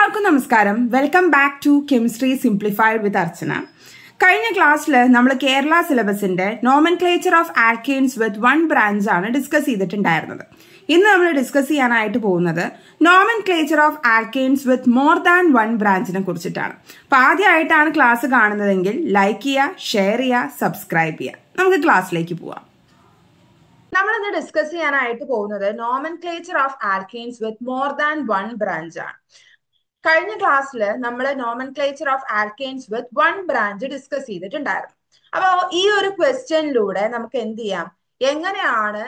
എല്ലാവർക്കും നമസ്കാരം. Welcome back to chemistry simplified with Archana. കഴിഞ്ഞ ക്ലാസ്സിൽ നമ്മൾ കേരള സിലബസിന്റെ nomenclature of alkanes with one branch ആണ് ഡിസ്കസ് ചെയ്തിട്ടുണ്ടായിരുന്നത്. ഇന്ന് നമ്മൾ ഡിസ്കസ് ചെയ്യാനായിട്ട് പോകുന്നത് nomenclature of alkanes with more than one ബ്രാഞ്ചിനെ കുറിച്ചിട്ടാണ്. അപ്പൊ ആദ്യമായിട്ടാണ് ക്ലാസ് കാണുന്നതെങ്കിൽ ലൈക്ക് ചെയ്യുക, ഷെയർ ചെയ്യുക, സബ്സ്ക്രൈബ് ചെയ്യുക. നമുക്ക് ക്ലാസ്സിലേക്ക് പോവാം. നമ്മൾ ഇന്ന് ഡിസ്കസ് ചെയ്യാനായിട്ട് പോകുന്നത് nomenclature of alkanes with more than one branch ആണ്. കഴിഞ്ഞ ക്ലാസ്സിൽ നമ്മൾ nomenclature of alkanes with one branch discuss ചെയ്തിട്ടുണ്ടായിരുന്നു. അപ്പോൾ ഈ ഒരു ക്വസ്റ്റ്യനിലൂടെ നമുക്ക് എന്ത് ചെയ്യാം, എങ്ങനെയാണ്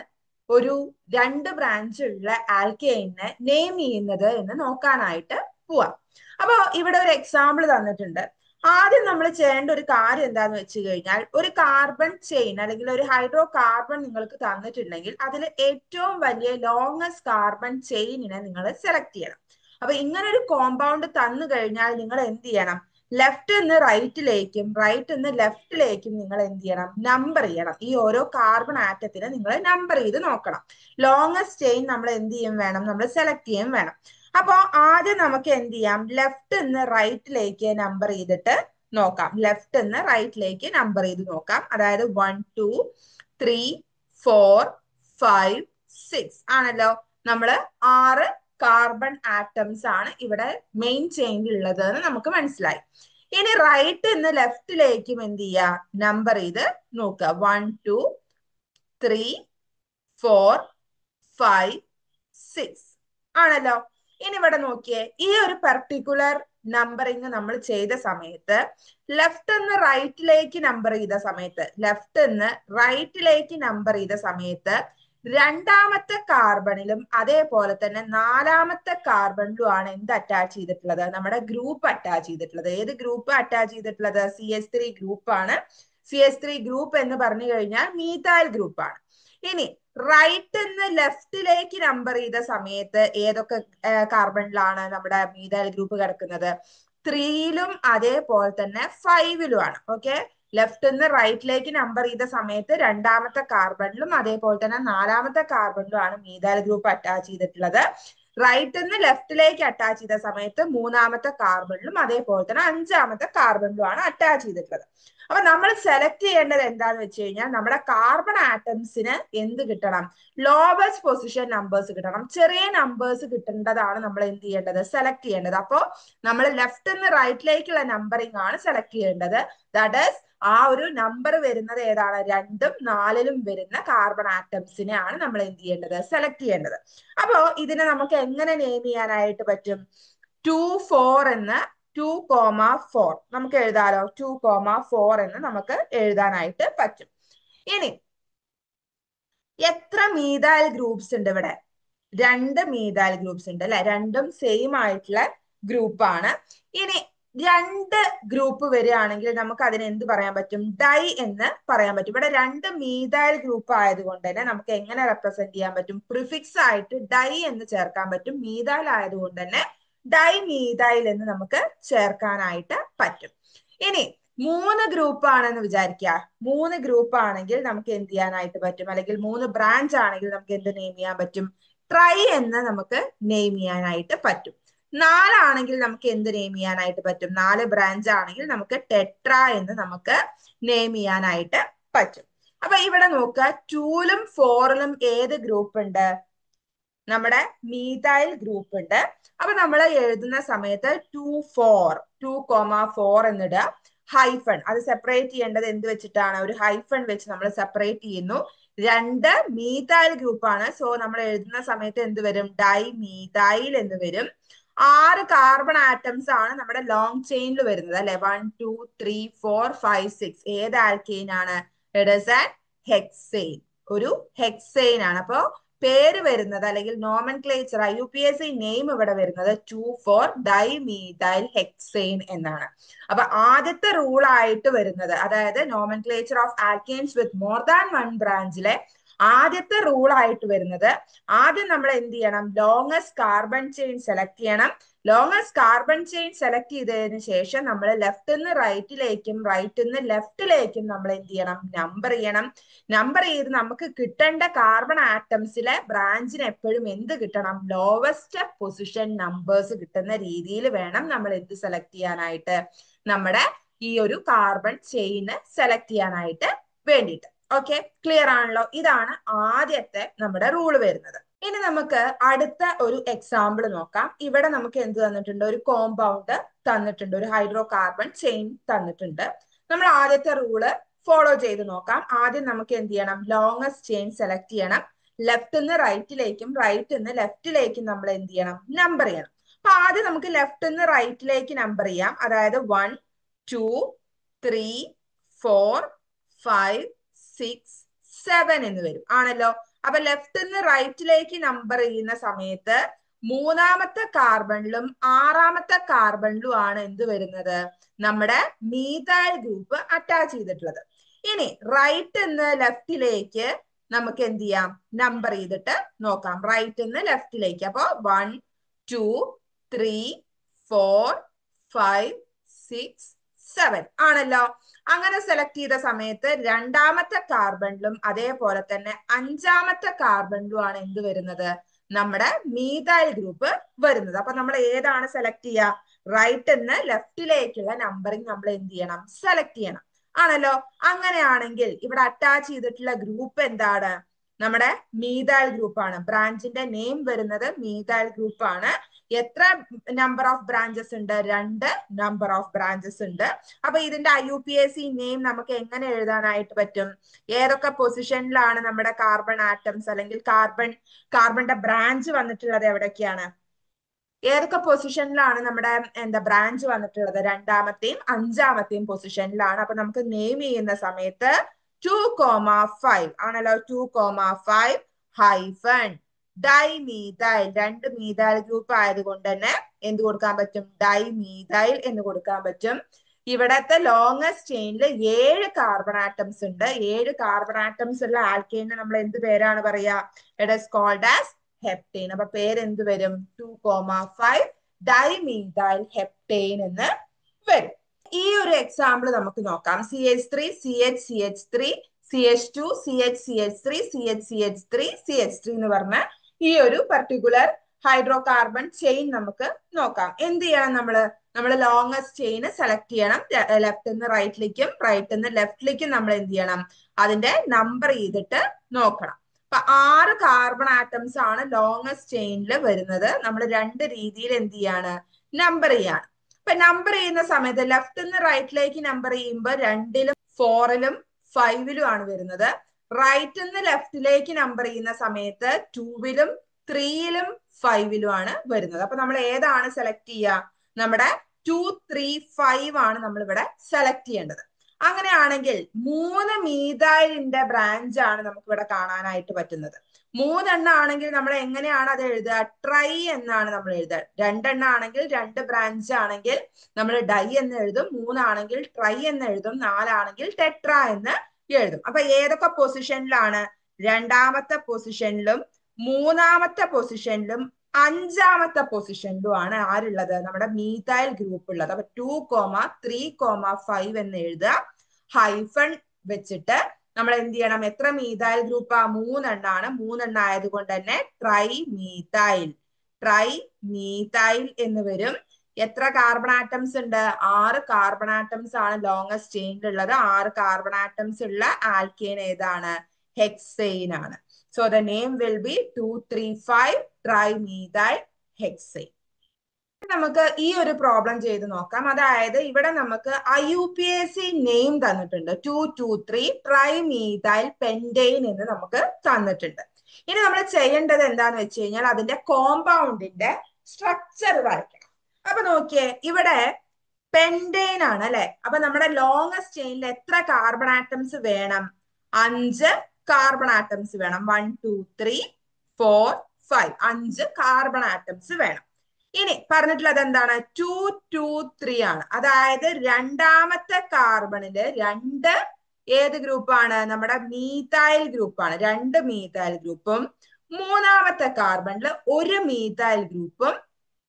ഒരു രണ്ട് ബ്രാഞ്ച് ഉള്ള ആൽക്കെയിനെ നെയിം ചെയ്യുന്നത് എന്ന് നോക്കാനായിട്ട് പോവാം. അപ്പോൾ ഇവിടെ ഒരു എക്സാമ്പിൾ തന്നിട്ടുണ്ട്. ആദ്യം നമ്മൾ ചെയ്യേണ്ട ഒരു കാര്യം എന്താന്ന് വെച്ച് കഴിഞ്ഞാൽ, ഒരു കാർബൺ ചെയിൻ അല്ലെങ്കിൽ ഒരു ഹൈഡ്രോ കാർബൺ നിങ്ങൾക്ക് തന്നിട്ടുണ്ടെങ്കിൽ അതിൽ ഏറ്റവും വലിയ ലോങ്സ്റ്റ് കാർബൺ ചെയിനിനെ നിങ്ങൾ സെലക്ട് ചെയ്യണം. അപ്പൊ ഇങ്ങനെ ഒരു കോമ്പൗണ്ട് തന്നു കഴിഞ്ഞാൽ നിങ്ങൾ എന്ത് ചെയ്യണം, ലെഫ്റ്റ് നിന്ന് റൈറ്റിലേക്കും റൈറ്റ് നിന്ന് ലെഫ്റ്റിലേക്കും നിങ്ങൾ എന്ത് ചെയ്യണം, നമ്പർ ചെയ്യണം. ഈ ഓരോ കാർബൺ ആറ്റത്തിന് നിങ്ങൾ നമ്പർ ചെയ്ത് നോക്കണം. ലോങ്സ്റ്റ് ചെയിൻ നമ്മൾ എന്ത് ചെയ്യും വേണം, നമ്മൾ സെലക്ട് ചെയ്യും വേണം. അപ്പൊ ആദ്യം നമുക്ക് എന്ത് ചെയ്യാം, ലെഫ്റ്റ് നിന്ന് റൈറ്റിലേക്ക് നമ്പർ ചെയ്തിട്ട് നോക്കാം. ലെഫ്റ്റ് നിന്ന് റൈറ്റിലേക്ക് നമ്പർ ചെയ്ത് നോക്കാം. അതായത് 1 2 3 4 5 6 ആണല്ലോ. നമ്മള് 6 കാർബൺ ആറ്റംസ് ആണ് ഇവിടെ മെയിൻ ചെയിനിൽ ഉള്ളത് എന്ന് നമുക്ക് മനസ്സിലായി. ഇനി റൈറ്റ് നിന്ന് ലെഫ്റ്റിലേക്കും എന്ത് ചെയ്യുക, നമ്പർ ചെയ്ത് നോക്കുക. 1 2 3 4 5 6 ആണല്ലോ. ഇനി ഇവിടെ നോക്കിയേ, ഈ ഒരു പെർട്ടിക്കുലർ നമ്പറിങ് നമ്മൾ ചെയ്ത സമയത്ത് ലെഫ്റ്റ് നിന്ന് റൈറ്റിലേക്ക് നമ്പർ ചെയ്ത സമയത്ത് രണ്ടാമത്തെ കാർബണിലും അതേപോലെ തന്നെ നാലാമത്തെ കാർബണിലും ആണ് എന്ത് അറ്റാച്ച് ചെയ്തിട്ടുള്ളത്, നമ്മുടെ ഗ്രൂപ്പ് അറ്റാച്ച് ചെയ്തിട്ടുള്ളത്. ഏത് ഗ്രൂപ്പ് അറ്റാച്ച് ചെയ്തിട്ടുള്ളത്? CH3 ഗ്രൂപ്പ് ആണ്. CH3 ഗ്രൂപ്പ് എന്ന് പറഞ്ഞു കഴിഞ്ഞാൽ മീഥൈൽ ഗ്രൂപ്പ് ആണ്. ഇനി റൈറ്റ് നിന്ന് ലെഫ്റ്റിലേക്ക് നമ്പർ ചെയ്ത സമയത്ത് ഏതൊക്കെ കാർബണിലാണ് നമ്മുടെ മീഥൈൽ ഗ്രൂപ്പ് കിടക്കുന്നത്? 3യിലും അതേപോലെ തന്നെ 5ലും ആണ്. ഓക്കെ, ലെഫ്റ്റ് നിന്ന് റൈറ്റിലേക്ക് നമ്പർ ചെയ്ത സമയത്ത് രണ്ടാമത്തെ കാർബണിലും അതേപോലെ തന്നെ നാലാമത്തെ കാർബണിലും ആണ് മീഥൈൽ ഗ്രൂപ്പ് അറ്റാച്ച് ചെയ്തിട്ടുള്ളത്. റൈറ്റ് നിന്ന് ലെഫ്റ്റിലേക്ക് അറ്റാച്ച് ചെയ്ത സമയത്ത് മൂന്നാമത്തെ കാർബണിലും അതേപോലെ തന്നെ അഞ്ചാമത്തെ കാർബണിലും ആണ് അറ്റാച്ച് ചെയ്തിട്ടുള്ളത്. അപ്പൊ നമ്മൾ സെലക്ട് ചെയ്യേണ്ടത് എന്താന്ന് വെച്ച് കഴിഞ്ഞാൽ, നമ്മുടെ കാർബൺ ആറ്റംസിന് എന്ത് കിട്ടണം, ലോവസ്റ്റ് പൊസിഷൻ നമ്പേഴ്സ് കിട്ടണം. ചെറിയ നമ്പേഴ്സ് കിട്ടേണ്ടതാണ് നമ്മൾ എന്ത് ചെയ്യേണ്ടത്, സെലക്ട് ചെയ്യേണ്ടത്. അപ്പോൾ നമ്മൾ ലെഫ്റ്റ് നിന്ന് റൈറ്റിലേക്കുള്ള നമ്പറിംഗ് ആണ് സെലക്ട് ചെയ്യേണ്ടത്. ദാറ്റ് ഈസ് ആ ഒരു നമ്പർ വരുന്നത് ഏതാണ്, 2ഉം 4ലും വരുന്ന കാർബൺ ആറ്റംസിനെ ആണ് നമ്മൾ എന്ത് ചെയ്യേണ്ടത്, സെലക്ട് ചെയ്യേണ്ടത്. അപ്പോ ഇതിനെ നമുക്ക് എങ്ങനെ നെയിം ചെയ്യാനായിട്ട് പറ്റും? 2 4 എന്ന് 2,4 നമുക്ക് എഴുതാലോ. 2,4 എന്ന് നമുക്ക് എഴുതാനായിട്ട് പറ്റും. ഇനി എത്ര മീഥൈൽ ഗ്രൂപ്പ്സ് ഉണ്ട് ഇവിടെ? 2 മീഥൈൽ ഗ്രൂപ്പ്സ് ഉണ്ട് അല്ലെ. രണ്ടും സെയിം ആയിട്ടുള്ള ഗ്രൂപ്പാണ്. ഇനി 2 ഗ്രൂപ്പ് വരികയാണെങ്കിൽ നമുക്ക് അതിന് എന്ത് പറയാൻ പറ്റും? ഡൈ എന്ന് പറയാൻ പറ്റും. ഇവിടെ 2 മീഥൈൽ ഗ്രൂപ്പ് ആയതുകൊണ്ട് തന്നെ നമുക്ക് എങ്ങനെ റെപ്രസെന്റ് ചെയ്യാൻ പറ്റും? പ്രിഫിക്സ് ആയിട്ട് ഡൈ എന്ന് ചേർക്കാൻ പറ്റും. മീഥൈൽ ആയതുകൊണ്ട് തന്നെ ഡൈ മീഥൈൽ എന്ന് നമുക്ക് ചേർക്കാനായിട്ട് പറ്റും. ഇനി 3 ഗ്രൂപ്പ് ആണെന്ന് വിചാരിക്കുക. 3 ഗ്രൂപ്പ് ആണെങ്കിൽ നമുക്ക് എന്ത് ചെയ്യാനായിട്ട് പറ്റും, അല്ലെങ്കിൽ 3 ബ്രാഞ്ച് ആണെങ്കിൽ നമുക്ക് എന്ത് നെയിം ചെയ്യാൻ പറ്റും? ട്രൈ എന്ന് നമുക്ക് നെയിം ചെയ്യാനായിട്ട് പറ്റും. 4 ആണെങ്കിൽ നമുക്ക് എന്ത് നെയിം ചെയ്യാനായിട്ട് പറ്റും? 4 ബ്രാഞ്ച് ആണെങ്കിൽ നമുക്ക് ടെട്ര എന്ന് നമുക്ക് നെയിം ചെയ്യാനായിട്ട് പറ്റും. അപ്പൊ ഇവിടെ നോക്കുക, 2ലും 4ലും ഏത് ഗ്രൂപ്പ് ഉണ്ട്? നമ്മുടെ മീഥൈൽ ഗ്രൂപ്പ് ഉണ്ട്. അപ്പൊ നമ്മൾ എഴുതുന്ന സമയത്ത് 2,4 എന്നിടുക. ഹൈഫൺ അത് സെപ്പറേറ്റ് ചെയ്യേണ്ടത് എന്ത് വെച്ചിട്ടാണ്? ഒരു ഹൈഫൺ വെച്ച് നമ്മൾ സെപ്പറേറ്റ് ചെയ്യുന്നു. 2 മീഥൈൽ ഗ്രൂപ്പ് ആണ്. സോ നമ്മൾ എഴുതുന്ന സമയത്ത് എന്ത് വരും? ഡൈ മീഥൈൽ എന്ന് വരും. 6 കാർബൺ ആറ്റംസ് ആണ് നമ്മുടെ ലോങ് ചെയിനിൽ വരുന്നത് അല്ലെ. 1 2 3 4 5 6 ഏത് ആൽക്കെയിൻ ആണ്? It is an hexane. ഒരു ഹെക്സെയിൻ ആണ്. അപ്പോ പേര് വരുന്നത് അല്ലെങ്കിൽ നോമൻക്ലേച്ചർ IUPAC നെയിം ഇവിടെ വരുന്നത് 2,4 ഡൈമീഥൈൽ ഹെക്സെയിൻ എന്നാണ്. അപ്പൊ ആദ്യത്തെ റൂൾ ആയിട്ട് വരുന്നത്, അതായത് nomenclature of alkanes with more than one ബ്രാഞ്ചിലെ ആദ്യത്തെ റൂൾ ആയിട്ട് വരുന്നത്, ആദ്യം നമ്മൾ എന്ത് ചെയ്യണം, ലോങ്ങസ്റ്റ് കാർബൺ ചെയിൻ സെലക്ട് ചെയ്യണം. ലോങ്ങസ്റ്റ് കാർബൺ ചെയിൻ സെലക്ട് ചെയ്തതിന് ശേഷം നമ്മൾ ലെഫ്റ്റ് നിന്ന് റൈറ്റിലേക്കും റൈറ്റിൽ നിന്ന് ലെഫ്റ്റിലേക്കും നമ്മൾ എന്ത് ചെയ്യണം, നമ്പർ ചെയ്യണം. നമ്പർ ചെയ്ത് നമുക്ക് കിട്ടേണ്ട കാർബൺ ആറ്റംസിലെ ബ്രാഞ്ചിന് എപ്പോഴും എന്ത് കിട്ടണം, ലോവസ്റ്റ് പൊസിഷൻ നമ്പേഴ്സ് കിട്ടുന്ന രീതിയിൽ വേണം നമ്മൾ എന്ത് സെലക്ട് ചെയ്യാനായിട്ട്, നമ്മുടെ ഈ ഒരു കാർബൺ ചെയിന് സെലക്ട് ചെയ്യാനായിട്ട് വേണ്ടിയിട്ട്. ഓക്കെ, ക്ലിയർ ആണല്ലോ? ഇതാണ് ആദ്യത്തെ നമ്മുടെ റൂൾ വരുന്നത്. ഇനി നമുക്ക് അടുത്ത ഒരു എക്സാമ്പിൾ നോക്കാം. ഇവിടെ നമുക്ക് എന്ത് തന്നിട്ടുണ്ട്, ഒരു കോമ്പൗണ്ട് തന്നിട്ടുണ്ട്, ഒരു ഹൈഡ്രോ കാർബൺ ചെയിൻ തന്നിട്ടുണ്ട്. നമ്മൾ ആദ്യത്തെ റൂള് ഫോളോ ചെയ്ത് നോക്കാം. ആദ്യം നമുക്ക് എന്ത് ചെയ്യണം, ലോങ്ങസ്റ്റ് ചെയിൻ സെലക്ട് ചെയ്യണം. ലെഫ്റ്റ് നിന്ന് റൈറ്റിലേക്കും റൈറ്റ് നിന്ന് ലെഫ്റ്റിലേക്കും നമ്മൾ എന്ത് ചെയ്യണം, നമ്പർ ചെയ്യണം. അപ്പൊ ആദ്യം നമുക്ക് ലെഫ്റ്റ് നിന്ന് റൈറ്റിലേക്ക് നമ്പർ ചെയ്യാം. അതായത് 1 2 3 4 5 6 7 എന്ന് വരും, ആണല്ലോ. അപ്പൊ ലെഫ്റ്റ് നിന്ന് റൈറ്റിലേക്ക് നമ്പർ ചെയ്യുന്ന സമയത്ത് മൂന്നാമത്തെ കാർബണിലും ആറാമത്തെ കാർബണിലും ആണ് എന്ത് വരുന്നത്, നമ്മുടെ മീഥൈൽ ഗ്രൂപ്പ് അറ്റാച്ച് ചെയ്തിട്ടുള്ളത്. ഇനി റൈറ്റ് നിന്ന് ലെഫ്റ്റിലേക്ക് നമുക്ക് എന്ത് ചെയ്യാം, നമ്പർ ചെയ്തിട്ട് നോക്കാം. റൈറ്റ് നിന്ന് ലെഫ്റ്റിലേക്ക്. അപ്പൊ 1 2 3 4 5 6 7 ആണല്ലോ. അങ്ങനെ സെലക്ട് ചെയ്ത സമയത്ത് രണ്ടാമത്തെ കാർബണിലും അതേപോലെ തന്നെ അഞ്ചാമത്തെ കാർബണിലും ആണ് എന്ത് വരുന്നത്, നമ്മുടെ മീഥൈൽ ഗ്രൂപ്പ് വരുന്നത്. അപ്പൊ നമ്മൾ ഏതാണ് സെലക്ട് ചെയ്യുക, റൈറ്റ് നിന്ന് ലെഫ്റ്റിലേക്കുള്ള നമ്പറിങ് നമ്മൾ എന്ത് ചെയ്യണം, സെലക്ട് ചെയ്യണം, ആണല്ലോ. അങ്ങനെയാണെങ്കിൽ ഇവിടെ അറ്റാച്ച് ചെയ്തിട്ടുള്ള ഗ്രൂപ്പ് എന്താണ്, നമ്മുടെ മീഥൈൽ ഗ്രൂപ്പ് ആണ്. ബ്രാഞ്ചിന്റെ നെയിം വരുന്നത് മീഥൈൽ ഗ്രൂപ്പ് ആണ്. എത്ര നമ്പർ ഓഫ് ബ്രാഞ്ചസ് ഉണ്ട്, 2 നമ്പർ ഓഫ് ബ്രാഞ്ചസ് ഉണ്ട്. അപ്പൊ ഇതിന്റെ IUPAC നെയിം നമുക്ക് എങ്ങനെ എഴുതാനായിട്ട് പറ്റും, ഏതൊക്കെ പൊസിഷനിലാണ് നമ്മുടെ കാർബൺ ആറ്റംസ് അല്ലെങ്കിൽ കാർബണിന്റെ ബ്രാഞ്ച് വന്നിട്ടുള്ളത്, എവിടൊക്കെയാണ്, ഏതൊക്കെ പൊസിഷനിലാണ് നമ്മുടെ ബ്രാഞ്ച് വന്നിട്ടുള്ളത്, രണ്ടാമത്തെയും അഞ്ചാമത്തെയും പൊസിഷനിലാണ്. അപ്പൊ നമുക്ക് നെയിം ചെയ്യുന്ന സമയത്ത് 2,5 ആണല്ലോ. 2,5 ഹൈഫൺ ഡൈമീഥൈൽ, 2 മീഥൈൽ ഗ്രൂപ്പ് ആയതുകൊണ്ട് തന്നെ എന്ത് കൊടുക്കാൻ പറ്റും, ഡൈമീഥൈൽ എന്ന് കൊടുക്കാൻ പറ്റും. ഇവിടത്തെ ലോങ്ങസ്റ്റ് ചെയിനിൽ 7 കാർബൺ ആറ്റംസ് ഉണ്ട്. 7 കാർബൺ ആറ്റംസ് ഉള്ള ആൽക്കെയിനെ നമ്മൾ എന്ത് പേരാണ് പറയാ, it is called as heptane. അപ്പൊ പേര് എന്ത് വരും, 2,5 ഡൈമീഥൈൽ ഹെപ്റ്റെയിൻ എന്ന് വരും. ഈ ഒരു എക്സാമ്പിൾ നമുക്ക് നോക്കാം. CH3 CH3 CH2 CH3 CH3 CH3 എന്ന് പറഞ്ഞ ഈ ഒരു പർട്ടിക്കുലർ ഹൈഡ്രോ കാർബൺ ചെയിൻ നമുക്ക് നോക്കാം. എന്ത് ചെയ്യണം, നമ്മൾ ലോങ്ങസ്റ്റ് ചെയിൻ സെലക്ട് ചെയ്യണം. ലെഫ്റ്റ് നിന്ന് റൈറ്റിലേക്കും റൈറ്റ് നിന്ന് ലെഫ്റ്റിലേക്കും നമ്മൾ എന്ത് ചെയ്യണം, അതിന്റെ നമ്പർ ചെയ്തിട്ട് നോക്കണം. അപ്പൊ 6 കാർബൺ ആറ്റംസ് ആണ് ലോങ്ങസ്റ്റ് ചെയിനിൽ വരുന്നത്. നമ്മൾ 2 രീതിയിൽ എന്ത് ചെയ്യാണ്, നമ്പർ ചെയ്യാണ്. അപ്പൊ നമ്പർ ചെയ്യുന്ന സമയത്ത് ലെഫ്റ്റ് നിന്ന് റൈറ്റിലേക്ക് നമ്പർ ചെയ്യുമ്പോൾ 2-ലും 4-ലും 5-ലും ആണ് വരുന്നത്. റൈറ്റ് നിന്ന് ലെഫ്റ്റിലേക്ക് നമ്പർ ചെയ്യുന്ന സമയത്ത് 2-ലും 3-ലും 5-ലും ആണ് വരുന്നത്. അപ്പൊ നമ്മൾ ഏതാണ് സെലക്ട് ചെയ്യുക, നമ്മുടെ 2 3 5 ആണ് നമ്മൾ ഇവിടെ സെലക്ട് ചെയ്യേണ്ടത്. അങ്ങനെയാണെങ്കിൽ 3 മീഥൈലിന്റെ ബ്രാഞ്ച് ആണ് നമുക്ക് ഇവിടെ കാണാനായിട്ട് പറ്റുന്നത്. 3 എണ്ണം ആണെങ്കിൽ നമ്മൾ എങ്ങനെയാണ് അത് എഴുതുക, ട്രൈ എന്നാണ് നമ്മൾ എഴുതുക. 2 എണ്ണം ആണെങ്കിൽ 2 ബ്രാഞ്ച് ആണെങ്കിൽ നമ്മൾ ഡൈ എന്ന് എഴുതും. 3 ആണെങ്കിൽ ട്രൈ എന്ന് എഴുതും. 4 ആണെങ്കിൽ ടെട്ര എന്ന് എഴുതും. അപ്പൊ ഏതൊക്കെ പൊസിഷനിലാണ്, രണ്ടാമത്തെ പൊസിഷനിലും മൂന്നാമത്തെ പൊസിഷനിലും അഞ്ചാമത്തെ പൊസിഷനിലും ആണ് ആരുള്ളത്, നമ്മുടെ മീഥൈൽ ഗ്രൂപ്പ് ഉള്ളത്. അപ്പൊ 2,3,5 എന്ന് എഴുതുക. ഹൈഫൺ വെച്ചിട്ട് നമ്മൾ എന്ത് ചെയ്യണം, എത്ര മീഥൈൽ ഗ്രൂപ്പാ, 3 എണ്ണാണ്. 3 എണ്ണം ആയതുകൊണ്ട് തന്നെ ട്രൈ മീഥൈൽ എന്ന് വരും. എത്ര കാർബൺ ആറ്റംസ് ഉണ്ട്, 6 കാർബൺ ആറ്റംസ് ആണ് ലോങ്ങസ്റ്റ് ചെയിനിലുള്ളത്. 6 കാർബൺ ആറ്റംസ് ഉള്ള ആൽക്കെയിൻ ഏതാണ്, ഹെക്സെയിൻ ആണ്. So the name will be 2,3,5 trimethyl hexane. നമുക്ക് ഈ ഒരു പ്രോബ്ലം ചെയ്ത് നോക്കാം. അതായത് ഇവിടെ നമുക്ക് IUPAC നെയിം തന്നിട്ടുണ്ട്, 2,2,3 ട്രൈമീഥൈൽ പെന്റെയിൻ എന്ന് നമുക്ക് തന്നിട്ടുണ്ട്. ഇനി നമ്മൾ ചെയ്യേണ്ടത് എന്താന്ന് വെച്ച് കഴിഞ്ഞാൽ അതിന്റെ കോമ്പൗണ്ടിന്റെ സ്ട്രക്ചർ വരയ്ക്കണം. അപ്പൊ നോക്കിയേ, ഇവിടെ പെന്റെയിൻ ആണ് അല്ലെ. അപ്പൊ നമ്മുടെ ലോങ്ങസ്റ്റ് ചെയിനിൽ എത്ര കാർബൺ ആറ്റംസ് വേണം, 5 കാർബൺ ആറ്റംസ് വേണം. 1 2 3 4 5 5 കാർബൺ ആറ്റംസ് വേണം. ഇനി പറഞ്ഞിട്ടുള്ളത് എന്താണ്, 2 2 3 ആണ്. അതായത് രണ്ടാമത്തെ കാർബണില് 2 ഏത് ഗ്രൂപ്പാണ്? നമ്മുടെ മീഥൈൽ ഗ്രൂപ്പാണ്. 2 മീഥൈൽ ഗ്രൂപ്പും മൂന്നാമത്തെ കാർബണിൽ ഒരു മീഥൈൽ ഗ്രൂപ്പും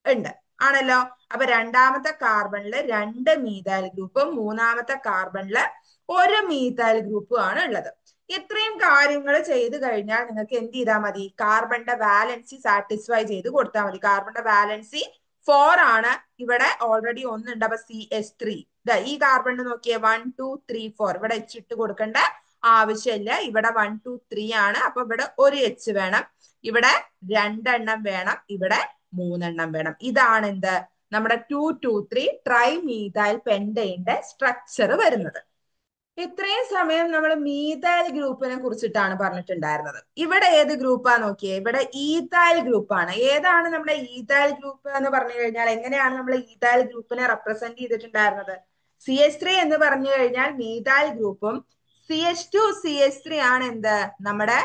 ഉണ്ട്, ആണല്ലോ. അപ്പൊ രണ്ടാമത്തെ കാർബണില് 2 മീഥൈൽ ഗ്രൂപ്പും മൂന്നാമത്തെ കാർബണില് ഒരു മീഥൈൽ ഗ്രൂപ്പും ആണ് ഉള്ളത്. ഇത്രയും കാര്യങ്ങൾ ചെയ്ത് കഴിഞ്ഞാൽ നിങ്ങൾക്ക് എന്ത് ചെയ്താൽ മതി? കാർബണിന്റെ വാലൻസി സാറ്റിസ്ഫൈ ചെയ്ത് കൊടുത്താൽ മതി. കാർബണിന്റെ വാലൻസി 4 ആണ്. ഇവിടെ ഓൾറെഡി ഒന്നുണ്ട്. അപ്പൊ CH3 ഈ കാർബണിന് നോക്കിയേ 1 2 3 4. ഇവിടെ H ഇട്ട് കൊടുക്കേണ്ട ആവശ്യമില്ല. ഇവിടെ 1 2 3 ആണ്. അപ്പൊ ഇവിടെ ഒരു H വേണം, ഇവിടെ 2 എണ്ണം വേണം, ഇവിടെ 3 എണ്ണം വേണം. ഇതാണ് എന്ത്? നമ്മുടെ 2 2 3 ട്രൈമീഥൈൽ പെന്റൈന്റെ സ്ട്രക്ചർ വരുന്നത്. ഇത്രയും സമയം നമ്മൾ മീഥൈൽ ഗ്രൂപ്പിനെ കുറിച്ചിട്ടാണ് പറഞ്ഞിട്ടുണ്ടായിരുന്നത്. ഇവിടെ ഏത് ഗ്രൂപ്പാ നോക്കിയേ? ഇവിടെ ഈഥൈൽ ഗ്രൂപ്പാണ്. ഏതാണ് നമ്മുടെ ഈഥൈൽ ഗ്രൂപ്പ് എന്ന് പറഞ്ഞു കഴിഞ്ഞാൽ എങ്ങനെയാണ് നമ്മൾ ഈഥൈൽ ഗ്രൂപ്പിനെ റെപ്രസെന്റ് ചെയ്തിട്ടുണ്ടായിരുന്നത്? CH3 എന്ന് പറഞ്ഞു കഴിഞ്ഞാൽ മീഥൈൽ ഗ്രൂപ്പും CH2 CH3 ആണ് എന്ത്? നമ്മുടെ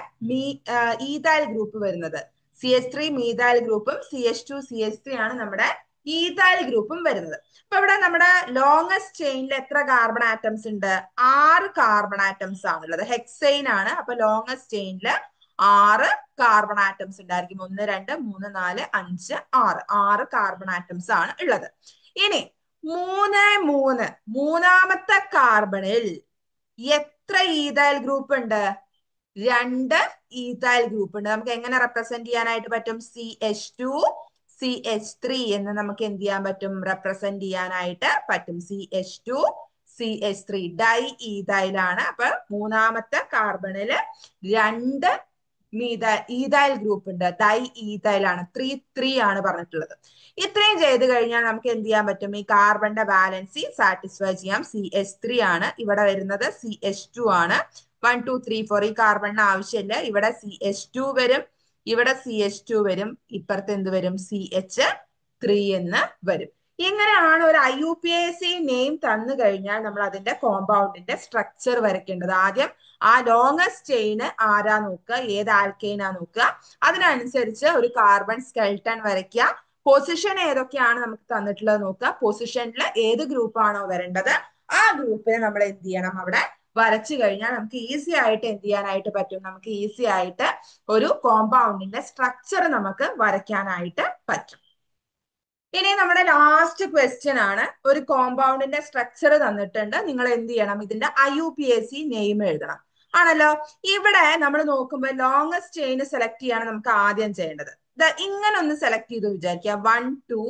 ഈഥൈൽ ഗ്രൂപ്പ് വരുന്നത്. CH3 മീഥൈൽ ഗ്രൂപ്പും CH2 CH3 ആണ് നമ്മുടെ ഈഥൈൽ ഗ്രൂപ്പും വരുന്നത്. അപ്പൊ ഇവിടെ നമ്മുടെ ലോങ്സ്റ്റ് ചെയിനിൽ എത്ര കാർബൺ ആറ്റംസ് ഉണ്ട്? 6 കാർബൺ ആറ്റംസ് ആണുള്ളത്. ഹെക്സൈൻ ആണ്. അപ്പൊ ലോങ്സ്റ്റ് ചെയിനിൽ 6 കാർബൺ ആറ്റംസ് ഉണ്ടായിരിക്കും. 1 2 3 4 5 6 കാർബൺ ആറ്റംസ് ആണ് ഉള്ളത്. ഇനി 3 3 മൂന്നാമത്തെ കാർബണിൽ എത്ര ഈഥൈൽ ഗ്രൂപ്പ് ഉണ്ട്? 2 ഈഥൈൽ ഗ്രൂപ്പ് ഉണ്ട്. നമുക്ക് എങ്ങനെ റെപ്രസെന്റ് ചെയ്യാനായിട്ട് പറ്റും? CH2 CH3 എന്ന് നമുക്ക് എന്ത് ചെയ്യാൻ പറ്റും? റെപ്രസെന്റ് ചെയ്യാനായിട്ട് പറ്റും. CH2 CH3 dye ഈഥൈലാണ്. അപ്പൊ മൂന്നാമത്തെ കാർബണില് 2 ഈഥൈൽ ഗ്രൂപ്പ് ഉണ്ട്. ഡൈ ഈഥൈലാണ്. 3 3 ആണ് പറഞ്ഞിട്ടുള്ളത്. ഇത്രയും ചെയ്ത് കഴിഞ്ഞാൽ നമുക്ക് എന്ത് ചെയ്യാൻ പറ്റും? ഈ കാർബണിന്റെ വാലൻസി സാറ്റിസ്ഫൈ ചെയ്യാം. CH3 ആണ്. ഇവിടെ വരുന്നത് CH2 ആണ്. 1 2 3 4 ഈ കാർബണിന് ആവശ്യമില്ല. ഇവിടെ CH2 വരും, ഇവിടെ CH2 വരും, ഇപ്പുറത്ത് എന്ത് വരും? CH3 എന്ന് വരും. ഇങ്ങനെയാണ് ഒരു IUPAC നെയിം തന്നു കഴിഞ്ഞാൽ നമ്മൾ അതിന്റെ കോമ്പൗണ്ടിന്റെ സ്ട്രക്ചർ വരയ്ക്കേണ്ടത്. ആദ്യം ആ ലോങ്സ്റ്റ് ചെയിന് ആരാ നോക്കുക, ഏത് ആൽക്കെയിനാ നോക്കുക, അതിനനുസരിച്ച് ഒരു കാർബൺ സ്കെൽട്ടൺ വരയ്ക്കുക. പൊസിഷൻ ഏതൊക്കെയാണ് നമുക്ക് തന്നിട്ടുള്ളത് നോക്കുക. പൊസിഷനിൽ ഏത് ഗ്രൂപ്പാണോ വരേണ്ടത് ആ ഗ്രൂപ്പിനെ നമ്മൾ എന്ത് ചെയ്യണം? അവിടെ വരച്ചു കഴിഞ്ഞാൽ നമുക്ക് ഈസി ആയിട്ട് എന്ത് ചെയ്യാനായിട്ട് പറ്റും? നമുക്ക് ഈസി ആയിട്ട് ഒരു കോമ്പൗണ്ടിന്റെ സ്ട്രക്ചർ നമുക്ക് വരയ്ക്കാനായിട്ട് പറ്റും. ഇനി നമ്മുടെ ലാസ്റ്റ് ക്വസ്റ്റ്യൻ ആണ്. ഒരു കോമ്പൗണ്ടിന്റെ സ്ട്രക്ചർ തന്നിട്ടുണ്ട്. നിങ്ങൾ എന്ത് ചെയ്യണം? ഇതിന്റെ IUPAC നെയിം എഴുതണം, ആണല്ലോ. ഇവിടെ നമ്മൾ നോക്കുമ്പോൾ ലോങ്സ്റ്റ് ചെയിൻ സെലക്ട് ചെയ്യാണ് നമുക്ക് ആദ്യം ചെയ്യേണ്ടത്. ഇങ്ങനെ ഒന്ന് സെലക്ട് ചെയ്ത് വിചാരിക്കുക. 1 2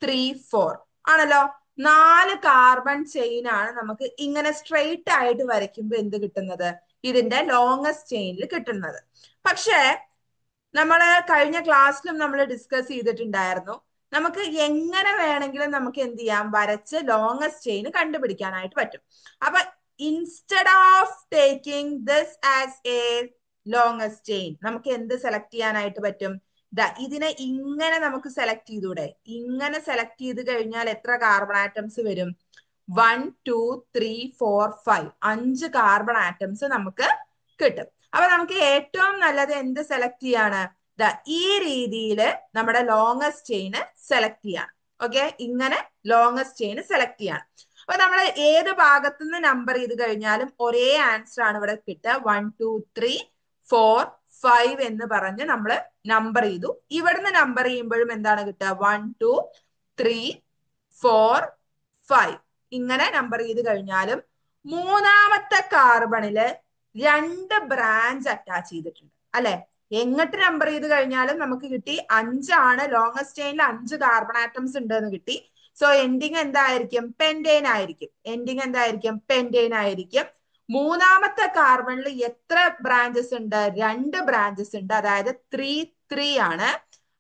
3 4 ആണല്ലോ. 4 കാർബൺ ചെയിൻ ആണ് നമുക്ക് ഇങ്ങനെ സ്ട്രെയിറ്റ് ആയിട്ട് വരയ്ക്കുമ്പോൾ എന്ത് കിട്ടുന്നത്? ഇതിന്റെ ലോങ്സ്റ്റ് ചെയിനിൽ കിട്ടുന്നത്. പക്ഷേ നമ്മൾ കഴിഞ്ഞ ക്ലാസ്സിലും നമ്മൾ ഡിസ്കസ് ചെയ്തിട്ടുണ്ടായിരുന്നു, നമുക്ക് എങ്ങനെ വേണമെങ്കിലും നമുക്ക് എന്ത് ചെയ്യാം? വരച്ച് ലോങ്സ്റ്റ് ചെയിൻ കണ്ടുപിടിക്കാനായിട്ട് പറ്റും. അപ്പൊ instead of taking this as A longest chain നമുക്ക് എന്ത് സെലക്ട് ചെയ്യാനായിട്ട് പറ്റും? ഇതിനെ ഇങ്ങനെ നമുക്ക് സെലക്ട് ചെയ്തൂടെ? ഇങ്ങനെ സെലക്ട് ചെയ്ത് കഴിഞ്ഞാൽ എത്ര കാർബൺ ആറ്റംസ് വരും? 1 2 3 4 5 5 കാർബൺ ആറ്റംസ് നമുക്ക് കിട്ടും. അപ്പൊ നമുക്ക് ഏറ്റവും നല്ലത് എന്ത് സെലക്ട് ചെയ്യാണ്? ഈ രീതിയിൽ നമ്മുടെ ലോങ്സ്റ്റ് ചെയിന് സെലക്ട് ചെയ്യാണ്. ഓക്കെ, ഇങ്ങനെ ലോങ്സ്റ്റ് ചെയിന് സെലക്ട് ചെയ്യാണ്. അപ്പൊ നമ്മൾ ഏത് ഭാഗത്തു നിന്ന് നമ്പർ ചെയ്ത് കഴിഞ്ഞാലും ഒരേ ആൻസർ ആണ് ഇവിടെ കിട്ടുക. 1 2 3 4 5 എന്ന് പറഞ്ഞ് നമ്മൾ നമ്പർ ചെയ്തു. ഇവിടുന്ന് നമ്പർ ചെയ്യുമ്പോഴും എന്താണ് കിട്ടുക? 1 2 3 4 5 ഇങ്ങനെ നമ്പർ ചെയ്ത് കഴിഞ്ഞാലും മൂന്നാമത്തെ കാർബണില് 2 ബ്രാഞ്ച് അറ്റാച്ച് ചെയ്തിട്ടുണ്ട്, അല്ലെ? എങ്ങോട്ട് നമ്പർ ചെയ്ത് കഴിഞ്ഞാലും നമുക്ക് കിട്ടി 5 ആണ്. ലോങ്സ്റ്റ് ചെയിനിൽ 5 കാർബൺ ആറ്റംസ് ഉണ്ട് എന്ന് കിട്ടി. സോ എൻഡിങ് എന്തായിരിക്കും? പെന്റൈൻ ആയിരിക്കും. എൻഡിങ് എന്തായിരിക്കും? പെന്റൈൻ ആയിരിക്കും. മൂന്നാമത്തെ കാർബണിൽ എത്ര ബ്രാഞ്ചസ് ഉണ്ട്? 2 ബ്രാഞ്ചസ് ഉണ്ട്. അതായത് 3 3 ആണ്.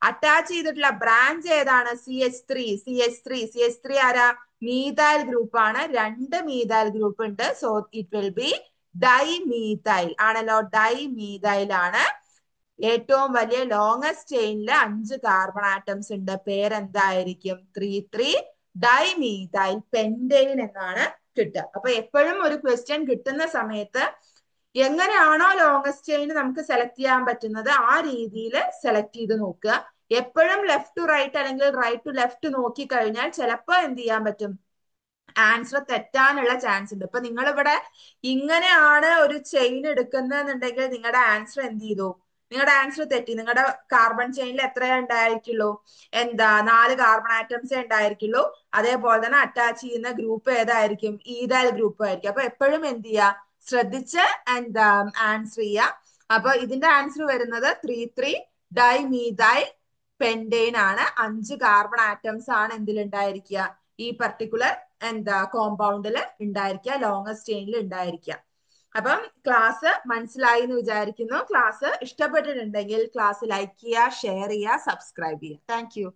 അറ്റാച്ച് ചെയ്തിട്ടുള്ള ബ്രാഞ്ച് ഏതാണ്? CH3 ആരാ? മീഥൈൽ ഗ്രൂപ്പ് ആണ്. 2 മീഥൈൽ ഗ്രൂപ്പ് ഉണ്ട്. So it will be dimethyl ആണല്ലോ. ഡൈമീഥൈൽ ആണ്. ഏറ്റവും വലിയ ലോങ്സ്റ്റ് ചെയിനിൽ 5 കാർബൺ ആറ്റംസ് ഉണ്ട്. പേരെന്തായിരിക്കും? 3 3 ഡൈമീഥൈൽ പെന്റൈൻ എന്നാണ് കിട്ടുക. അപ്പൊ എപ്പോഴും ഒരു ക്വസ്റ്റ്യൻ കിട്ടുന്ന സമയത്ത് എങ്ങനെയാണോ ലോങ്സ്റ്റ് ചെയിൻ നമുക്ക് സെലക്ട് ചെയ്യാൻ പറ്റുന്നത് ആ രീതിയിൽ സെലക്ട് ചെയ്ത് നോക്കുക. എപ്പോഴും ലെഫ്റ്റ് ടു റൈറ്റ് അല്ലെങ്കിൽ റൈറ്റ് ടു ലെഫ്റ്റ് നോക്കി കഴിഞ്ഞാൽ ചിലപ്പോൾ എന്ത് ചെയ്യാൻ പറ്റും? ആൻസർ തെറ്റാനുള്ള ചാൻസ് ഉണ്ട്. ഇപ്പൊ നിങ്ങളിവിടെ ഇങ്ങനെയാണ് ഒരു ചെയിൻ എടുക്കുന്നതെന്നുണ്ടെങ്കിൽ നിങ്ങളുടെ ആൻസർ എന്ത് ചെയ്തു? നിങ്ങളുടെ ആൻസർ തെറ്റി. നിങ്ങളുടെ കാർബൺ ചെയിനിൽ എത്രയേ ഉണ്ടായിരിക്കുള്ളൂ? 4 കാർബൺ ആറ്റംസേ ഉണ്ടായിരിക്കുള്ളൂ. അതേപോലെ തന്നെ അറ്റാച്ച് ചെയ്യുന്ന ഗ്രൂപ്പ് ഏതായിരിക്കും? ഈഥൈൽ ഗ്രൂപ്പ് ആയിരിക്കും. അപ്പൊ എപ്പോഴും എന്ത് ചെയ്യുക? ശ്രദ്ധിച്ച് ആൻസർ ചെയ്യുക. അപ്പൊ ഇതിന്റെ ആൻസർ വരുന്നത് 3,3 ഡൈമീഥൈൽ പെന്റെയിൻ ആണ്. 5 കാർബൺ ആറ്റംസ് ആണ് എന്തിലുണ്ടായിരിക്കുക? ഈ പർട്ടിക്കുലർ കോമ്പൗണ്ടിൽ ഉണ്ടായിരിക്കുക, ലോങ്ങസ്റ്റ് ചെയിനിൽ ഉണ്ടായിരിക്കുക. അപ്പം ക്ലാസ് മനസ്സിലായി എന്ന് വിചാരിക്കുന്നു. ക്ലാസ് ഇഷ്ടപ്പെട്ടിട്ടുണ്ടെങ്കിൽ ക്ലാസ് ലൈക്ക് ചെയ്യുക, ഷെയർ ചെയ്യുക, സബ്സ്ക്രൈബ് ചെയ്യുക. Thank you.